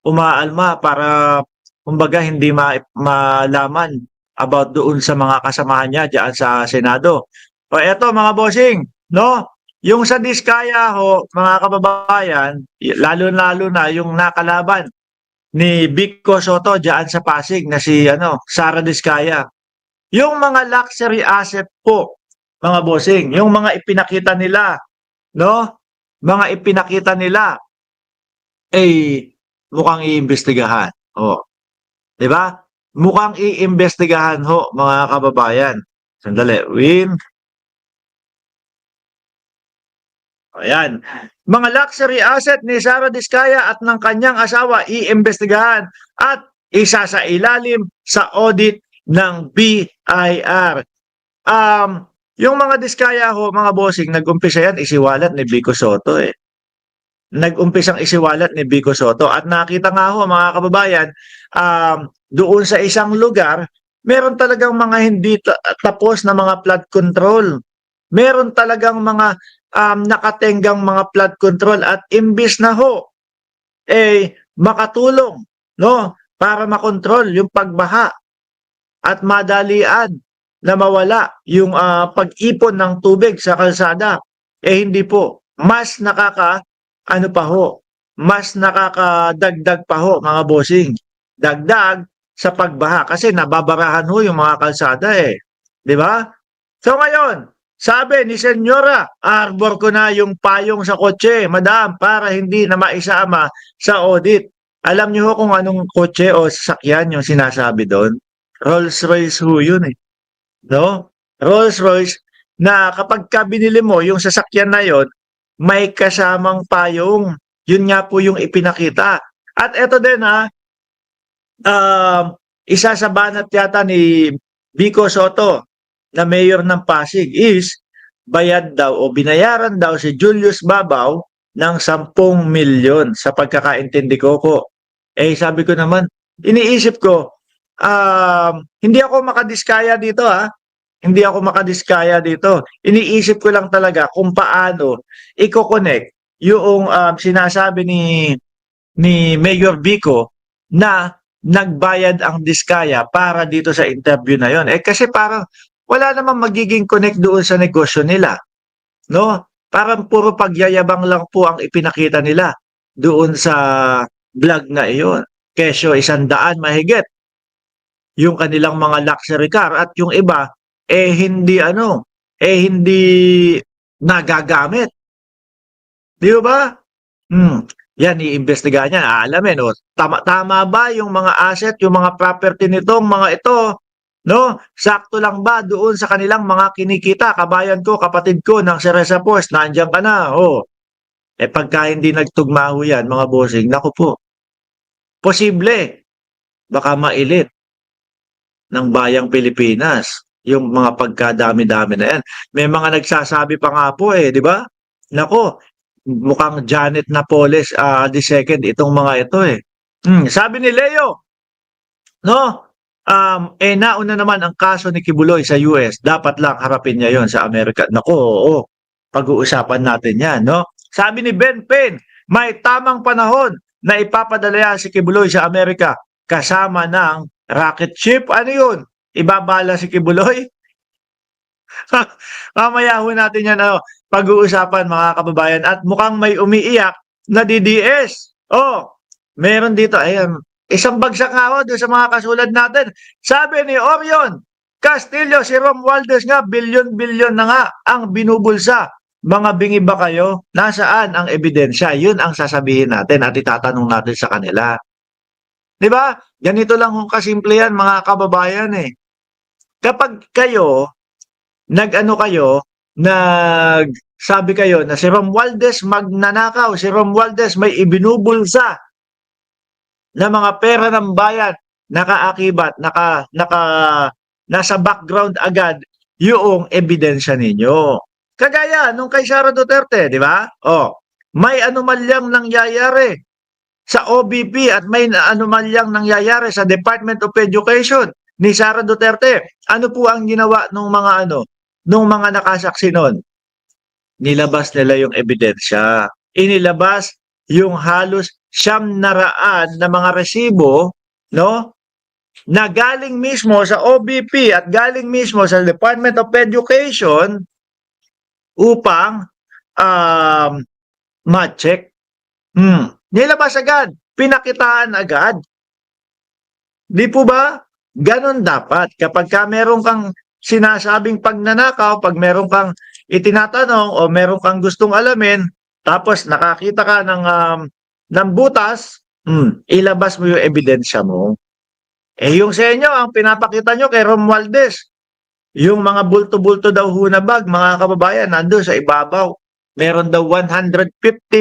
umaalma para kumbaga hindi malaman about doon sa mga kasamahan niya diyan sa Senado. O eto mga bossing, no? Yung sa Diskaya ho, mga kababayan, lalo-lalo na yung nakalaban ni Vico Soto diyan sa Pasig na si Sara Diskaya. Yung mga luxury asset po, mga bossing, yung mga ipinakita nila, no? Mga ipinakita nila eh mukhang iimbestigahan. Oh, 'di ba? Mukhang iimbestigahan ho, mga kababayan. Sandali, Win. Ayan. Mga luxury asset ni Sara Diskaya at ng kanyang asawa iimbestigahan at isa sa ilalim sa audit ng BIR. Yung mga Diskaya ho, mga bossing, nag-umpisa yan isiwalat ni Vico Soto eh. Nag-umpisang isiwalat ni Vico Soto at nakita nga ho mga kababayan, doon sa isang lugar, meron talagang mga hindi tapos na mga flood control. Meron talagang mga nakatenggang mga flood control at imbis na ho makatulong no para makontrol yung pagbaha at madalian na mawala yung pag-ipon ng tubig sa kalsada, hindi po, mas ano pa ho, mas nakakadagdag pa ho mga bossing. Dagdag sa pagbaha kasi nababarahan ho yung mga kalsada eh. 'Di ba? So ngayon, sabi ni Senyora, arbor ko na yung payong sa kotse, madam, para hindi na maisama sa audit. Alam niyo ho kung anong kotse o sasakyan yung sinasabi doon? Rolls-Royce ho yun eh. No? Rolls-Royce na kapag ka binili mo yung sasakyan na yon, may kasamang payong. Yun nga po yung ipinakita. At eto din isa sa banat yata ni Vico Soto na mayor ng Pasig is bayad daw o binayaran daw si Julius Babaw ng 10 milyon sa pagkakaintindi ko. Sabi ko naman, iniisip ko, hindi ako makadiskaya dito Hindi ako makadiskaya dito. Iniisip ko lang talaga kung paano i-connect yung sinasabi ni Mayor Vico na nagbayad ang Diskaya para dito sa interview na yon. Kasi parang wala namang magiging connect doon sa negosyo nila, no? Parang puro pagyayabang lang po ang ipinakita nila doon sa vlog na iyon. Kesyo 100 mahigit yung kanilang mga luxury car at yung iba hindi nagagamit. Di ba? Yan, iimbestigahan niya. Aalamin, tama ba yung mga asset, yung mga property nitong mga ito, no? Sakto lang ba doon sa kanilang mga kinikita? Kabayan ko, kapatid ko ng Cereza Post, nandiyan ka na, pagka hindi nagtugma ho yan, mga bossing, naku po, posible, baka mailit ng bayang Pilipinas yung mga pagkadami-dami na yan. May mga nagsasabi pa nga po di ba? Nako, mukhang Janet Napoles the second itong mga ito Sabi ni Leo, no? Nauna naman ang kaso ni Kibuloy sa US. Dapat lang harapin niya yon sa Amerika. Nako, oo. Pag-uusapan natin yan, no? Sabi ni Ben Pen, may tamang panahon na ipapadala si Kibuloy sa Amerika kasama ng rocket ship. Ano yun? Ibabala si Kibuloy? Mamaya ho natin yan pag-uusapan mga kababayan at mukhang may umiiyak na DDS. Meron dito, ayan, isang bagsak nga doon sa mga kasulad natin. Sabi ni Orion Castillo, si Romualdez nga, bilyon-bilyon na nga ang binubulsa. Mga bingi ba kayo? Nasaan ang ebidensya? Yun ang sasabihin natin at itatanong natin sa kanila. Diba? Ganito lang kung kasimple yan mga kababayan Kapag kayo, sabi kayo na si Romualdez magnanakaw, si Romualdez may ibinubulsa na mga pera ng bayan, nakaakibat, nasa background agad yung ebidensya ninyo. Kagaya nung kay Sara Duterte, di ba? May anomalyang nangyayari sa OBP at may anomalyang nangyayari sa Department of Education ni Sara Duterte. Ano po ang ginawa nung mga nakasaksi noon? Nilabas nila yung ebidensya. Inilabas yung halos na mga resibo, no? Na galing mismo sa OBP at galing mismo sa Department of Education upang ma-check. Nilabas agad, pinakitaan agad. Di po ba? Ganon dapat. Kapag ka meron kang sinasabing pagnanakaw, pag meron kang itinatanong o meron kang gustong alamin, tapos nakakita ka ng butas, ilabas mo yung ebidensya mo. Yung sa inyo, ang pinapakita nyo kay Romualdez, yung mga bulto-bulto daw ho na bag, mga kababayan, nandun sa ibabaw. Meron daw 150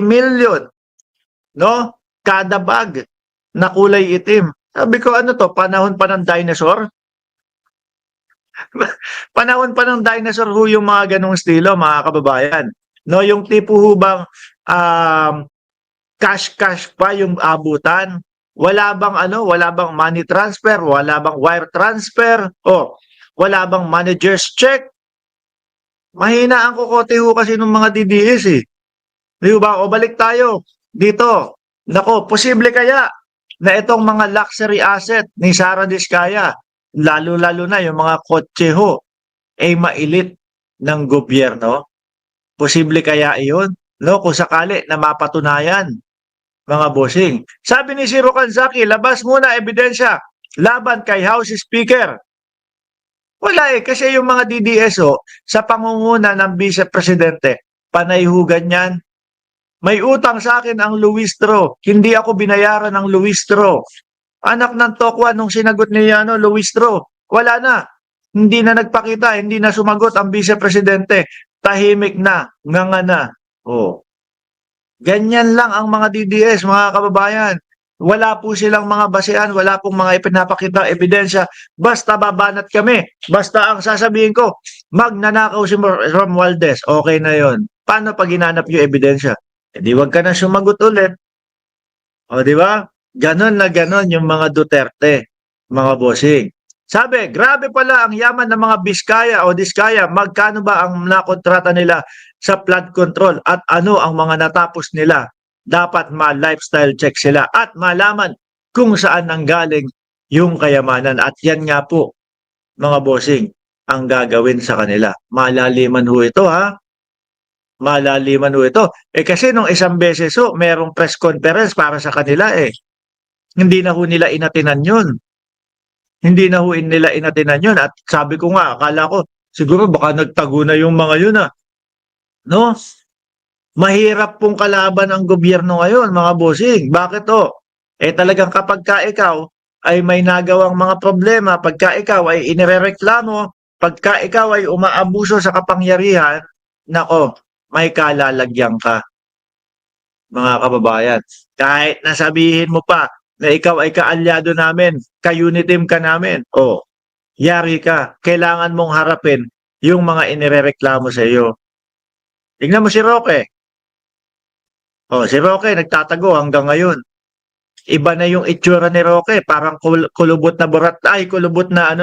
million, no? Kada bag na kulay itim. Sabi ko, ano to, panahon pa ng dinosaur? Panahon pa ng dinosaur ho yung mga ganong estilo, mga kababayan. No, yung tipo ho bang cash pa yung abutan? Wala bang money transfer, wala bang wire transfer, wala bang manager's check? Mahina ang kokote ho kasi ng mga DDS eh. Di ba? O balik tayo dito. Nako, posible kaya na itong mga luxury asset ni Sara Diskaya, lalo-lalo na yung mga kotse ho, ay mailit ng gobyerno? Posible kaya iyon? No, kung sakali na mapatunayan, mga bossing. Sabi ni Siro Kanzaki, labas muna ebidensya laban kay House Speaker. Wala kasi yung mga DDSO sa pangunguna ng Vice Presidente, panayhugan yan. May utang sa akin ang Luistro. Hindi ako binayaran ng Luistro. Anak ng Tokwa nung sinagot ni Luistro. Wala na. Hindi na nagpakita, hindi na sumagot ang Vice Presidente. Tahimik na, nganga na. Ganyan lang ang mga DDS, mga kababayan. Wala po silang mga basehan, wala pong mga ipinapakita ebidensya. Basta babanat kami. Basta ang sasabihin ko, magnanakaw si Romualdez. Okay na yon. Paano pag hinanap yung ebidensya? Di wag ka na sumagot ulit. Di ba? Ganon na ganon yung mga Duterte, mga bossing. Sabi, grabe pala ang yaman ng mga Biskaya o Diskaya. Magkano ba ang nakontrata nila sa flood control at ano ang mga natapos nila? Dapat ma-lifestyle check sila at malaman kung saan nanggaling yung kayamanan. At yan nga po, mga bossing, ang gagawin sa kanila. Malaliman ho ito, ha? Malaliman ho ito. Kasi nung isang beses ho, merong press conference para sa kanila Hindi na ho nila inatinan yun. Hindi na ho nila inatinan yun. At sabi ko nga, akala ko, siguro baka nagtago na yung mga yun, no? Mahirap pong kalaban ang gobyerno ngayon, mga bossing. Bakit talagang kapag ka ikaw ay may nagawang mga problema, pagka ikaw ay inirereklamo, pagka ikaw ay umaabuso sa kapangyarihan, nako, may kalalagyan ka, mga kababayan. Kahit nasabihin mo pa na ikaw ay kaalyado namin, ka-uniteam ka namin, yari ka. Kailangan mong harapin yung mga inirereklamo sa iyo. Tingnan mo si Roque. Si Roque nagtatago hanggang ngayon. Iba na yung itsura ni Roque, parang kulubot na kulubot na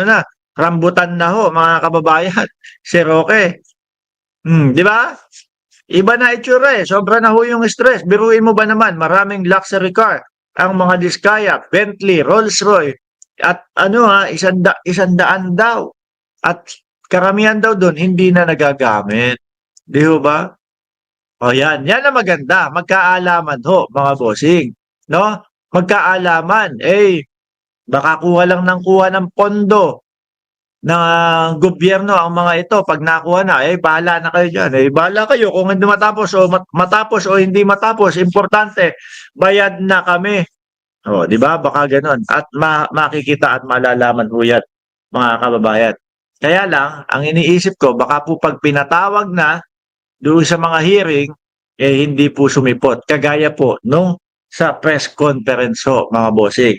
rambutan na ho, mga kababayan. Si Roque. Di ba? Iba na itsura sobra na ho yung stress. Biruin mo ba naman, maraming luxury car ang mga Diskaya, Bentley, Rolls-Royce, at isandaan daw. At karamihan daw doon hindi na nagagamit. Di ba? Yan ang maganda, magkaalaman ho, mga bossing, no? Magkaalaman, baka kuha lang ng pondo ng gobyerno ang mga ito. Pag nakuha na, bahala na kayo dyan. Bahala kayo kung hindi matapos o hindi matapos. Importante, bayad na kami. Di ba? Baka ganon. At makikita at malalaman ho yan, mga kababayan. Kaya lang, ang iniisip ko, baka po pag pinatawag na doon sa mga hearing, hindi po sumipot. Kagaya po nung sa press conference ho, mga bossing.